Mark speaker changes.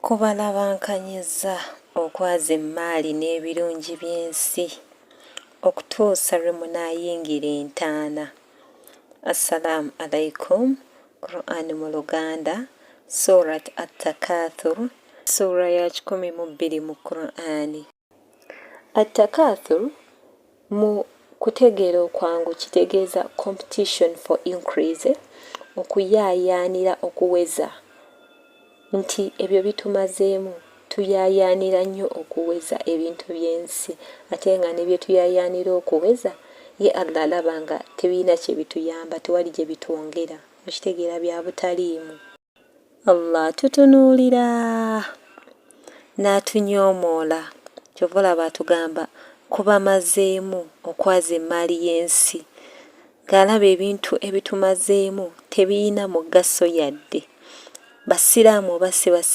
Speaker 1: Kubalabankanyizza okwaza emmaali n'ebirungi by'ensi okutuusa lwe munaayingira entaana. Assalamu alaikum. Quran mu Luganda, Surat At-Takathur, sura ya 12 mu Qur'ani. At-Takathur mu kutegeera okwangu kitegeeza competition for increase, okuyaayaanira okuweza, nti ebyo bitumazeemu tuyaayaanira nnyo okuweza ebintu by'ensi, ate nga ne bye tuyaayaanira okuweza ye Allah alaba nga tebirina kye bituyamba, tewali gye bitwongera. Okitegeera bya butaliimu. Allah atutunuulira n'atunyoomoola, kyova olaba atugamba kubamazeemu okwaza emmaali y'ensi, ng'alaba ebintu ebitumazeemu tebirina mugaso yadde. Basiraamu oba si basiraamu